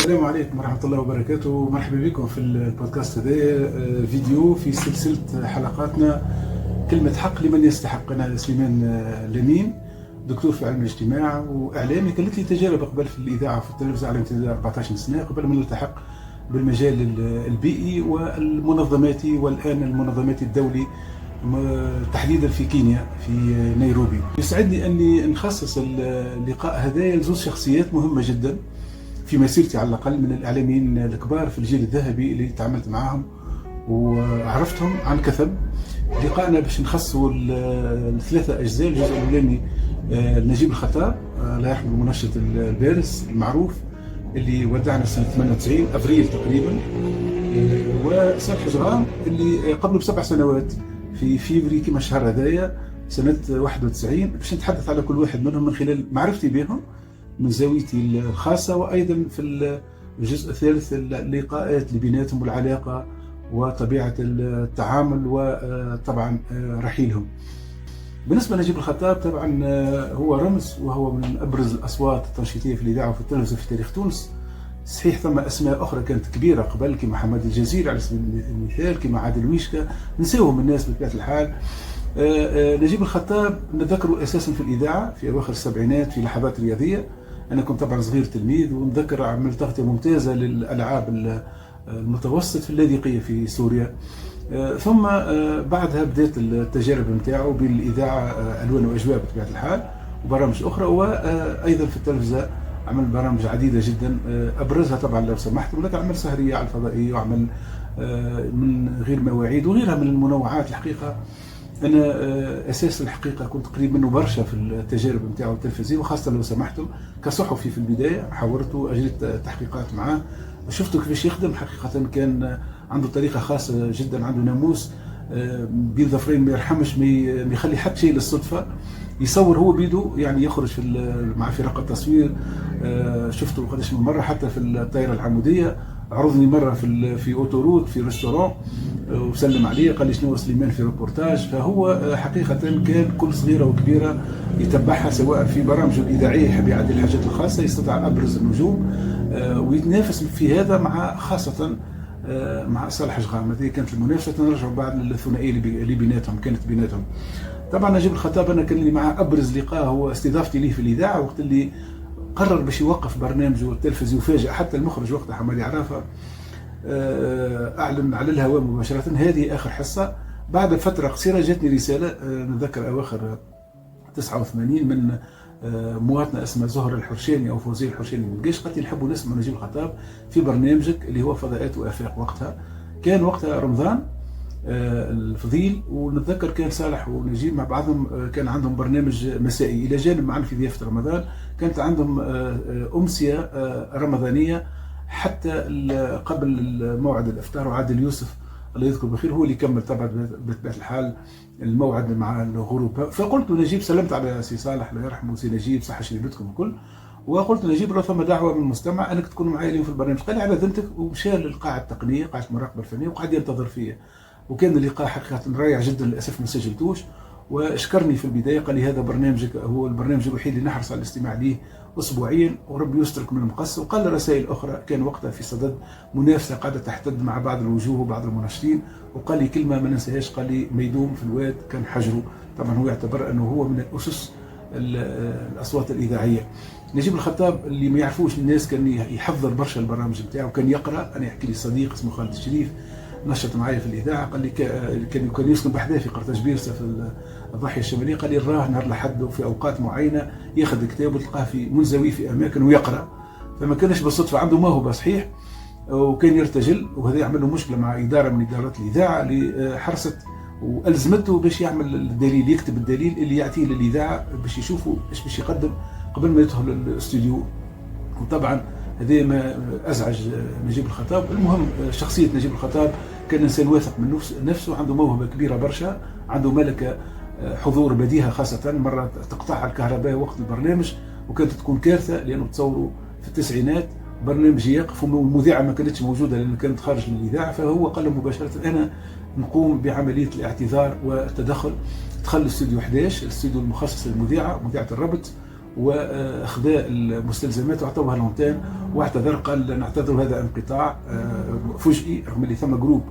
السلام عليكم ورحمة الله وبركاته. مرحبا بكم في البودكاست هذا، فيديو في سلسلة حلقاتنا كلمة حق لمن يستحق. أنا سليمان لمين، دكتور في علم الاجتماع وإعلامي. كانت لي تجارب قبل في الإذاعة وفي التلفزيون على امتداد 14 سنة قبل ما نلتحق بالمجال البيئي والمنظماتي، والآن المنظمات الدولي تحديدا في كينيا في نيروبي. يسعدني أني نخصص اللقاء هذا لزوج شخصيات مهمة جدا في مسيرتي على الأقل، من الإعلاميين الكبار في الجيل الذهبي اللي تعاملت معهم وعرفتهم عن كثب. لقاءنا باش نخصصوا الثلاثة أجزاء. الجزء الأولاني نجيب الخطاب، الله يرحمه، المنشط البارز المعروف اللي ودعنا سنة 98 أفريل تقريبا، وصالح جرام اللي قبله ب7 سنوات في فيفري كما الشهر هذايا سنة 91. باش نتحدث على كل واحد منهم من خلال معرفتي بهم من زاويتي الخاصة، وأيضا في الجزء الثالث اللقاءات اللي بيناتهم والعلاقة وطبيعة التعامل وطبعا رحيلهم. بالنسبة لنجيب الخطاب طبعا هو رمز، وهو من أبرز الأصوات التنشيطية في الإذاعة وفي التلفزيون في تاريخ تونس. صحيح ثم أسماء أخرى كانت كبيرة قبل، كما حماد الجزيري على سبيل المثال، كما عادل ويشكا، نساوهم الناس بطبيعة الحال. نجيب الخطاب نذكره أساسا في الإذاعة في أواخر السبعينات في لحظات رياضية. أنا كنت طبعا صغير تلميذ، ونذكر عملت تغطية ممتازة للألعاب المتوسط في اللاذقية في سوريا. ثم بعدها بدأت التجارب نتاعو بالإذاعة ألوان وأجواء بطبيعة الحال وبرامج أخرى، وأيضا في التلفزة عمل برامج عديدة جدا، أبرزها طبعا لو سمحت ولك عمل سهرية على الفضائية، وعمل من غير مواعيد وغيرها من المنوعات. الحقيقة أنا أساس الحقيقة كنت قريب منه برشا في التجارب نتاعو التلفزيونية، وخاصة لو سمحتوا كصحفي في البداية. حاورته، أجريت تحقيقات معاه، شفته كيفاش يخدم. حقيقة كان عنده طريقة خاصة جدا، عنده ناموس بين ظفرين ما يرحمش، ما يخلي حتى شيء للصدفة. يصور هو بيده، يعني يخرج مع فرق التصوير. شفته قداش من مرة حتى في الطائرة العمودية، عرضني مرة في اوتوروت في ريستوران وسلم عليه، قال لي شنو سليمان في ريبورتاج. فهو حقيقة كان كل صغيرة وكبيرة يتبعها، سواء في برامجه الإذاعية يحب يعدي الحاجات الخاصة، يستطيع أبرز النجوم ويتنافس في هذا مع خاصة مع صالح جرام. هذه كانت المنافسة. نرجع بعد للثنائية اللي بيناتهم، كانت بيناتهم. طبعا نجيب الخطاب أنا كان لي معه أبرز لقاء هو استضافتي ليه في الإذاعة، وقت اللي قرر باش يوقف برنامجه التلفزيوني، وفاجأ حتى المخرج وقتها حمادي عرافة، أعلن على الهواء مباشرة هذه آخر حصة. بعد فترة قصيرة جاتني رسالة، نذكر أواخر 89، من مواطنة اسمها زهرة الحرشاني أو فوزية الحرشاني من الجيش، قالت لي نحبوا نسمع نجيب الخطاب في برنامجك اللي هو فضاءات وآفاق. وقتها رمضان الفضيل، ونتذكر كان صالح ونجيب مع بعضهم كان عندهم برنامج مسائي إلى جانب معنا في ضيافة رمضان. كانت عندهم أمسية رمضانية حتى قبل موعد الإفطار، وعادل يوسف الله يذكره بخير هو اللي كمل طبعا بطبيعة الحال الموعد مع الغروب. فقلت نجيب، سلمت على سي صالح الله يرحمه، سي نجيب صحة شريبتكم الكل، وقلت نجيب لو ثم دعوة من المستمع انك تكون معي اليوم في البرنامج. قال لي على ذمتك، ومشى للقاعة التقنية، قاعة المراقبة الفنية، وقعد ينتظر فيا. وكان اللقاء حقيقة رائع جدا، للأسف ما سجلتوش. واشكرني في البداية، قال لي هذا برنامجك هو البرنامج الوحيد اللي نحرص على الاستماع ليه أسبوعيا، وربي يسترك من المقص. وقال رسائل أخرى، كان وقتها في صدد منافسة قاعدة تحتد مع بعض الوجوه وبعض المناشطين، وقال لي كلمة ما ننساهاش، قال لي ما يدوم في الواد كان حجره. طبعا هو يعتبر أنه هو من الأسس الأصوات الإذاعية. نجيب الخطاب اللي ما يعرفوش الناس كان يحضر برشا البرامج بتاعه، وكان يقرأ. أنا يحكي لي صديق اسمه خالد الشريف نشط معايا في الإذاعة، قال لي كان يسكن بحذاه في قرطاج بيرسة في الضاحية الشمالية. قال لي راه نهار لحد في أوقات معينة ياخذ كتاب وتلقاه في منزوي في أماكن ويقرأ. فما كانش بالصدفة، عنده موهبة صحيح، وكان يرتجل. وهذا يعمل له مشكلة مع إدارة من إدارات الإذاعة اللي حرصت وألزمته باش يعمل الدليل، يكتب الدليل اللي يعطيه للإذاعة باش يشوفوا ايش باش يقدم قبل ما يدخل الاستوديو. وطبعا هذا ما أزعج نجيب الخطاب. المهم شخصية نجيب الخطاب كان إنسان واثق من نفسه، عنده موهبة كبيرة برشا، عنده ملكة حضور بديهة، خاصة مرة تقطع الكهرباء وقت البرنامج، وكانت تكون كارثة لأنه تصوروا في التسعينات برنامج يقف والمذيعة ما كانتش موجودة لأن كانت خارج من الإذاعة. فهو قال له مباشرة أنا نقوم بعملية الاعتذار والتدخل. دخل الاستوديو 11، الاستوديو المخصص للمذيعة، مذيعة الربط، واخذاء المستلزمات واعطوها لونتين، واعتذر قال نعتذر هذا انقطاع فجئي، رغم اللي ثم جروب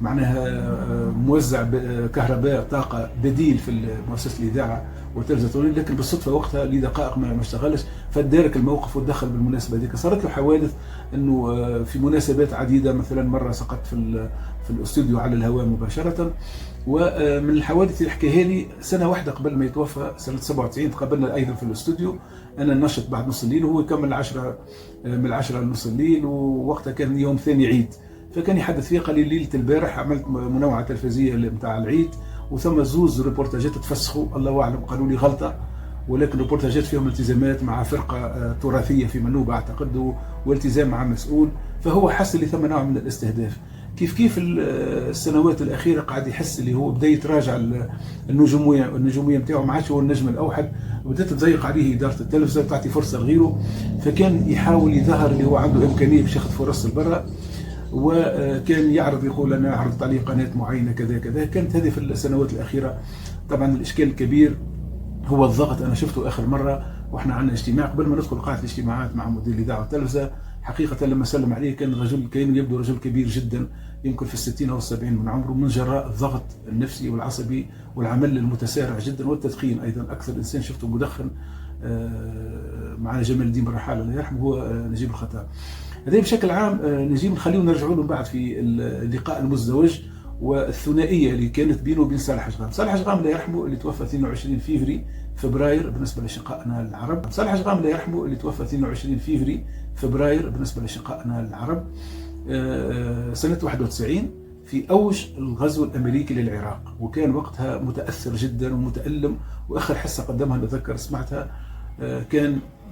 معناها موزع كهرباء طاقه بديل في مؤسسه الاذاعه والتلفزيون التونسي، لكن بالصدفه وقتها لدقائق ما اشتغلش، فدارك الموقف وتدخل بالمناسبه هذيك. صارت له حوادث انه في مناسبات عديده، مثلا مره سقط في الاستوديو على الهواء مباشره. ومن الحوادث اللي حكاها لي سنه واحده قبل ما يتوفى سنه 97 تقابلنا ايضا في الاستوديو، انا نشط بعد نص الليل وهو يكمل 10 من 10 لنص الليل، ووقتها كان يوم ثاني عيد، فكان يحدث فيه قال لي ليله البارح عملت منوعه تلفزيونيه نتاع العيد وثم زوز ريبورتاجات تفسخوا، الله اعلم قالوا لي غلطه، ولكن ريبورتاجات فيهم التزامات مع فرقه تراثيه في منوبه اعتقد والتزام مع مسؤول، فهو حس اللي ثم نوع من الاستهداف. كيف السنوات الاخيره قاعد يحس اللي هو بدا يتراجع النجوميه نتاعو، ما عادش هو النجم الاوحد، وبدات تضيق عليه اداره التلفزه تعطي فرصه لغيره، فكان يحاول يظهر اللي هو عنده امكانيه باش ياخذ فرص البرة، وكان يعرض يقول انا عرضت عليه قناه معينه كذا كذا. كانت هذه في السنوات الاخيره. طبعا الاشكال الكبير هو الضغط، انا شفته اخر مره واحنا عندنا اجتماع قبل ما ندخل قاعه الاجتماعات مع مدير الاذاعه والتلفزه، حقيقه لما سلم عليه كان يبدو رجل كبير جدا، يمكن في 60 او 70 من عمره، من جراء الضغط النفسي والعصبي والعمل المتسارع جدا والتدخين ايضا. اكثر انسان شفته مدخن معنا جمال الدين بالرحاله الله يرحمه هو نجيب الخطاب. هذا بشكل عام نجيب نخليه نرجعوا له بعد في اللقاء المزدوج والثنائيه اللي كانت بينه وبين صالح شغام. صالح شغام الله يرحمه اللي توفى 22 فبراير بالنسبه لاشقائنا العرب. صالح شغام الله يرحمه اللي توفى 22 فبراير بالنسبه لاشقائنا العرب سنه 91 في اوج الغزو الامريكي للعراق، وكان وقتها متاثر جدا ومتالم، واخر حصه قدمها نتذكر سمعتها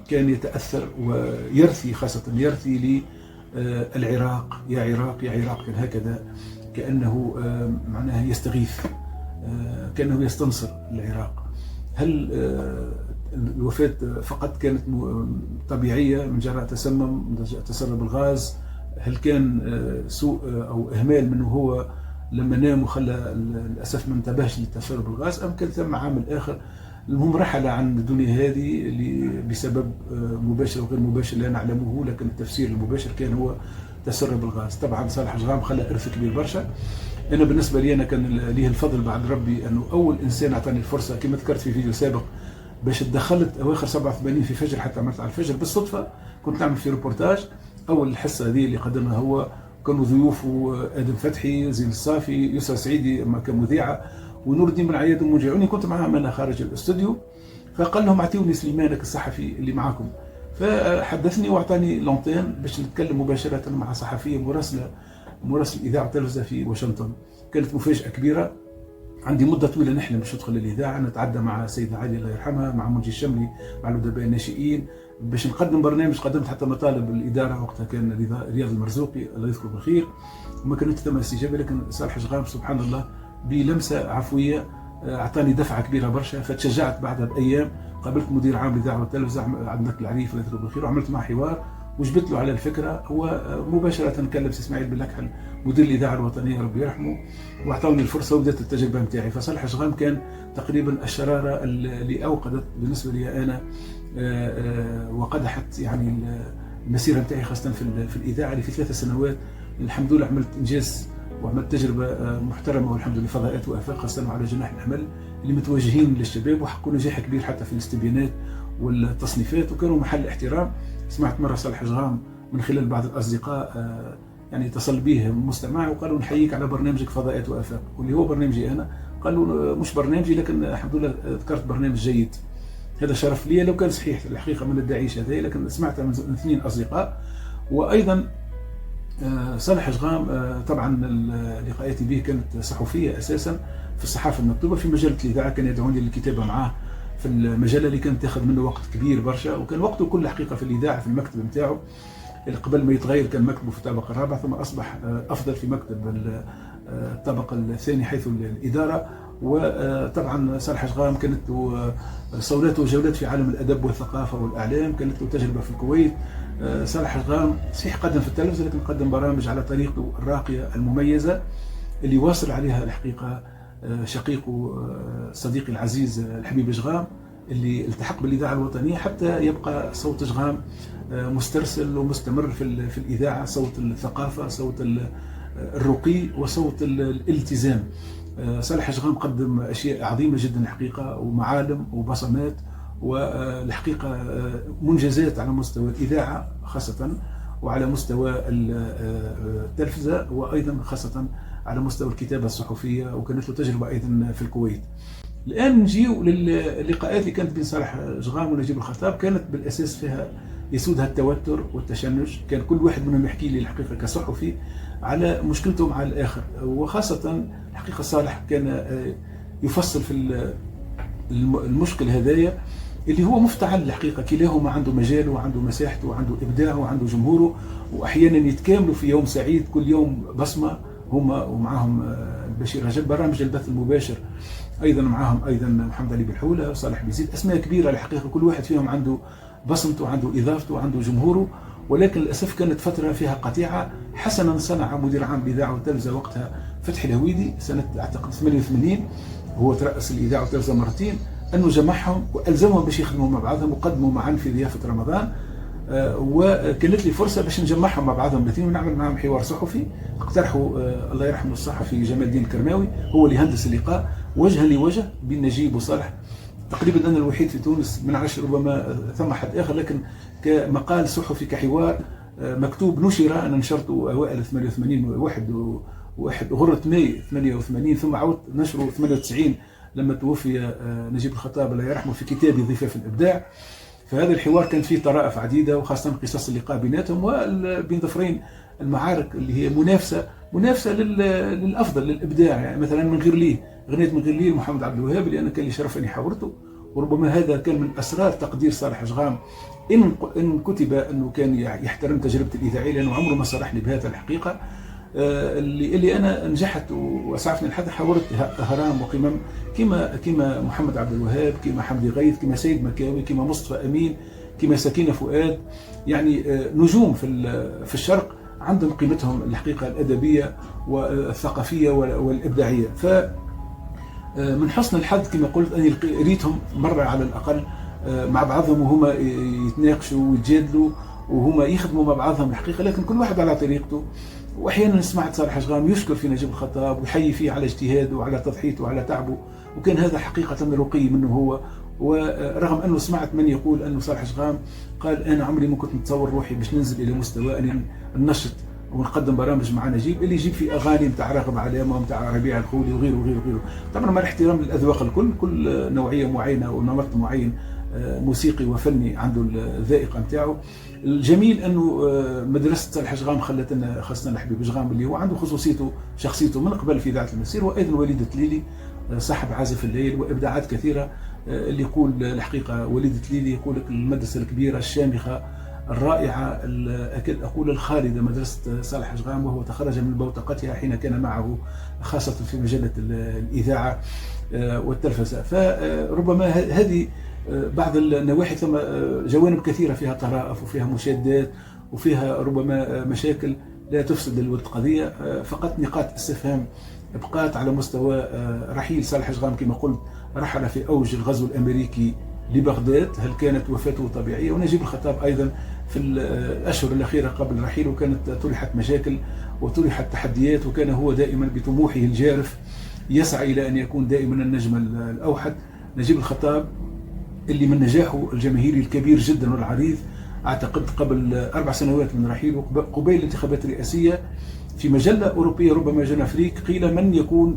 كان يتاثر ويرثي، خاصه يرثي للعراق، يا عراق يا عراق، كان هكذا كانه معناها يستغيث، كانه يستنصر العراق. هل الوفاه فقط كانت طبيعيه من جراء تسمم تسرب الغاز؟ هل كان سوء او اهمال منه هو لما نام وخلى للاسف ما انتبهش لتسرب الغاز، ام كان ثم عامل اخر؟ المهم رحل عن الدنيا هذه بسبب مباشر وغير مباشر لا نعلمه، لكن التفسير المباشر كان هو تسرب الغاز. طبعا صالح شغام خلى ارث كبير برشا. انا بالنسبه لي انا كان ليه الفضل بعد ربي انه اول انسان اعطاني الفرصه، كما ذكرت في فيديو سابق، باش تدخلت اواخر 87 في فجر، حتى عملت على الفجر بالصدفه، كنت نعمل في ريبورتاج. اول الحصه هذه اللي قدمها هو كانوا ضيوفه ادم فتحي، زين الصافي، يسرى سعيدي كمذيعه، ونور الدين بن عياد المنجعوني، كنت معهم انا خارج الاستوديو، فقال لهم اعطيوني سليمانك الصحفي اللي معاكم، فحدثني واعطاني لونتين باش نتكلم مباشره مع صحفيه مراسل اذاعه والتلفزه في واشنطن. كانت مفاجاه كبيره، عندي مده طويله نحلم باش ندخل الاذاعه، نتعدى مع السيده علي الله يرحمها، مع منجي الشملي، مع الادباء الناشئين، باش نقدم برنامج. قدمت حتى مطالب الاداره، وقتها كان رياض المرزوقي الله يذكره بالخير، وما كانت ثم استجابه، لكن صالح شغام سبحان الله بلمسه عفويه اعطاني دفعه كبيره برشا، فتشجعت بعدها بايام، قابلت مدير عام الاذاعه والتلفزه عبد الملك العريف الله يذكره بالخير، وعملت معه حوار وجبت له على الفكره، ومباشره كلم سي اسماعيل بن لكحل مدير الاذاعه الوطنيه ربي يرحمه، واعطوني الفرصه وبدات التجربه نتاعي. فصالح شغام كان تقريبا الشراره اللي اوقدت بالنسبه لي انا وقدحت يعني المسيره نتاعي، خاصه في الاذاعه اللي في 3 سنوات الحمد لله عملت انجاز وعملت تجربه محترمه والحمد لله، فضاءات وافاق خاصه على جناح العمل اللي متوجهين للشباب، وحققوا نجاح كبير حتى في الاستبيانات والتصنيفات، وكانوا محل احترام. سمعت مره صالح شغام من خلال بعض الاصدقاء يعني اتصل به مستمع وقالوا نحييك على برنامجك فضاءات وافاق، واللي هو برنامجي انا، قالوا مش برنامجي لكن الحمد لله ذكرت برنامج جيد. هذا شرف لي، لو كان صحيح الحقيقه ما ندعيش هذا، لكن سمعتها من 2 اصدقاء. وايضا صالح شغام طبعا لقاءاتي به كانت صحفيه اساسا في الصحافه المكتوبه، في مجله الاذاعه كان يدعوني للكتابه معاه في المجله اللي كانت تاخذ منه وقت كبير برشا، وكان وقته كله حقيقه في الاذاعه في المكتب نتاعو. قبل ما يتغير كان مكتبه في الطابق الرابع، ثم اصبح افضل في مكتب الطابق الثاني حيث الاداره. وطبعا صالح شغام كانت له صولات وجولات في عالم الادب والثقافه والاعلام، كانت له تجربه في الكويت. صالح شغام صحيح قدم في التلفزيون، لكن قدم برامج على طريقته الراقيه المميزه اللي واصل عليها الحقيقه شقيقه صديقي العزيز الحبيب شغام، اللي التحق بالإذاعة الوطنية حتى يبقى صوت شغام مسترسل ومستمر في الإذاعة، صوت الثقافة، صوت الرقي، وصوت الالتزام. صالح شغام قدم أشياء عظيمة جدا الحقيقة، ومعالم وبصمات، والحقيقة منجزات على مستوى الإذاعة خاصة، وعلى مستوى التلفزة، وأيضا خاصة على مستوى الكتابة الصحفية، وكانت له تجربة أيضا في الكويت. الآن نجيو للقاءات اللي كانت بين صالح شغام ونجيب الخطاب، كانت بالأساس فيها يسودها التوتر والتشنج. كان كل واحد منهم يحكي لي الحقيقة كصحفي على مشكلته مع الآخر، وخاصة الحقيقة صالح كان يفصل في المشكل هذايا اللي هو مفتعل الحقيقة. كلاهما عنده مجاله وعنده مساحته وعنده إبداعه وعنده جمهوره، وأحيانا يتكاملوا في يوم سعيد، كل يوم بصمة هما، ومعهم بشير رجب برامج البث المباشر، أيضا معهم أيضا محمد علي بالحولة وصالح بيزيد، أسماء كبيرة الحقيقة، كل واحد فيهم عنده بصمته وعنده إضافته وعنده جمهوره. ولكن للأسف كانت فترة فيها قطيعة. حسنا صنع مدير عام الإذاعة والتلفزة وقتها فتحي الهويدي سنة أعتقد 88، هو ترأس الإذاعة والتلفزة مرتين، أنه جمعهم وألزمهم باش يخدموا مع بعضهم وقدموا معا في ضيافة رمضان. وكانت لي فرصة باش نجمعهم مع بعضهم الاثنين ونعمل معهم حوار صحفي. اقترحوا الله يرحمه الصحفي جمال الدين الكرماوي، هو اللي هندس اللقاء وجها لوجه بين نجيب وصالح. تقريبا أنا الوحيد في تونس، ما نعرفش ربما ثم حد آخر، لكن كمقال صحفي كحوار مكتوب نشر، أنا نشرته أوائل 88 واحد غرة ماي 88، ثم عودت نشره 98 لما توفي نجيب الخطاب الله يرحمه في كتابي ضفاف الإبداع. فهذا الحوار كان فيه طرائف عديدة، وخاصة قصص اللقاء بيناتهم وبين ظفرين المعارك اللي هي منافسة للأفضل للإبداع. يعني مثلا من غير ليه، غنيت من غير ليه محمد عبد الوهاب اللي أنا كان لي شرف أني حاورته، وربما هذا كان من أسرار تقدير صالح شغام إن كتب أنه كان يحترم تجربة الإذاعية، لأنه عمره ما صرحني بهذا الحقيقة. اللي أنا نجحت وأسعفني لحد حاورت هرام وقمم كما محمد عبد الوهاب، كما حمدي غيث، كما سيد مكاوي، كما مصطفى أمين، كما سكينة فؤاد، يعني نجوم في الشرق عندهم قيمتهم الحقيقة الأدبية والثقافية والإبداعية. من حسن الحظ كما قلت أني ريتهم مرة على الأقل مع بعضهم، وهما يتناقشوا ويتجادلوا وهما يخدموا مع بعضهم الحقيقة، لكن كل واحد على طريقته. وأحيانا سمعت صالح شغام يشكر في نجيب الخطاب ويحيي فيه على اجتهاده وعلى تضحيته وعلى تعبه، وكان هذا حقيقة رقي منه هو. ورغم أنه سمعت من يقول أنه صالح شغام قال أنا عمري ما كنت متصور روحي باش ننزل إلى مستوى أن ننشط ونقدم برامج مع نجيب اللي يجيب في أغاني متاع راغب علامة ومتاع ربيع الخولي وغيره وغيره وغيره. طبعا مع الاحترام للأذواق الكل، كل نوعية معينة ونمط معين موسيقي وفني عنده الذائقة متاعه. الجميل أنه مدرسة صالح شغام خلتنا، خاصة الحبيب شغام اللي هو عنده خصوصيته شخصيته من قبل في إذاعة المسير، وأيضا وليدة ليلي صاحب عازف الليل وإبداعات كثيرة. اللي يقول الحقيقة وليدة ليلي يقول لك المدرسة الكبيرة الشامخة الرائعة، أكاد أقول الخالدة، مدرسة صالح شغام، وهو تخرج من بوتقتها حين كان معه خاصة في مجلة الإذاعة والتلفزة. فربما هذه بعض النواحي، ثم جوانب كثيرة فيها طرائف وفيها مشادات وفيها ربما مشاكل لا تفسد الود قضية، فقط نقاط استفهام بقات على مستوى رحيل صالح شغام. كما قلت رحل في أوج الغزو الأمريكي لبغداد، هل كانت وفاته طبيعية؟ ونجيب الخطاب أيضا في الأشهر الأخيرة قبل رحيله كانت طرحت مشاكل وطرحت تحديات، وكان هو دائما بطموحه الجارف يسعى إلى أن يكون دائما النجم الأوحد. نجيب الخطاب اللي من نجاحه الجماهيري الكبير جدا والعريض، أعتقد قبل 4 سنوات من رحيله قبيل الانتخابات الرئاسية في مجلة أوروبية ربما جون أفريك قيل من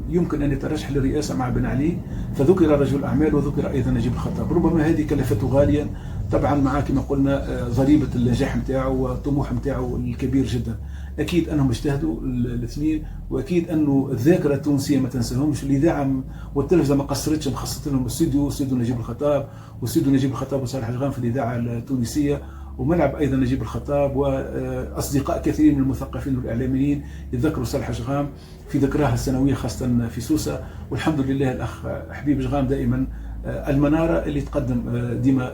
يمكن أن يترشح للرئاسة مع بن علي، فذكر رجل أعمال وذكر أيضا نجيب الخطاب. ربما هذه كلفته غاليا طبعا، مع كما قلنا ضريبة النجاح نتاعه والطموح نتاعه الكبير جدا. أكيد أنهم اجتهدوا الاثنين، وأكيد أنه الذاكرة التونسية ما تنساهمش. الإذاعة والتلفزة ما قصرتش، مخصصت لهم استوديو نجيب الخطاب واستوديو نجيب الخطاب وصالح شغام في الإذاعة التونسية، وملعب أيضا نجيب الخطاب. وأصدقاء كثيرين من المثقفين والإعلاميين يتذكروا صالح شغام في ذكراها السنوية خاصة في سوسة. والحمد لله الأخ حبيب شغام دائما المنارة اللي تقدم ديما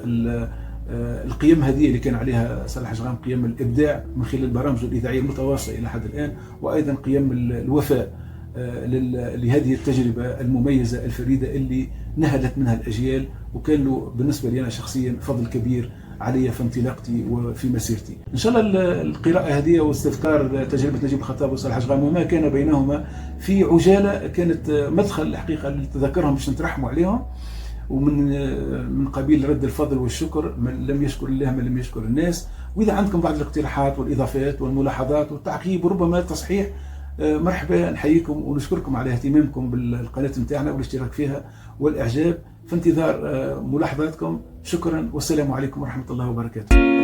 القيم هذه اللي كان عليها صالح شغام، قيم الإبداع من خلال البرامج الإذاعية المتواصلة إلى حد الآن، وأيضا قيم الوفاء لهذه التجربة المميزة الفريدة اللي نهلت منها الأجيال، وكان له بالنسبة لي أنا شخصيا فضل كبير علي في انطلاقتي وفي مسيرتي. إن شاء الله القراءة هذه واستذكار تجربة نجيب الخطاب وصالح أشغام وما كان بينهما في عجالة كانت مدخل الحقيقة لتذكرهم باش نترحموا عليهم، ومن قبيل رد الفضل والشكر، من لم يشكر الله من لم يشكر الناس. وإذا عندكم بعض الاقتراحات والإضافات والملاحظات والتعقيب وربما التصحيح، مرحبا، نحييكم ونشكركم على اهتمامكم بالقناة نتاعنا والاشتراك فيها والإعجاب. في انتظار ملاحظاتكم. شكرا والسلام عليكم ورحمة الله وبركاته.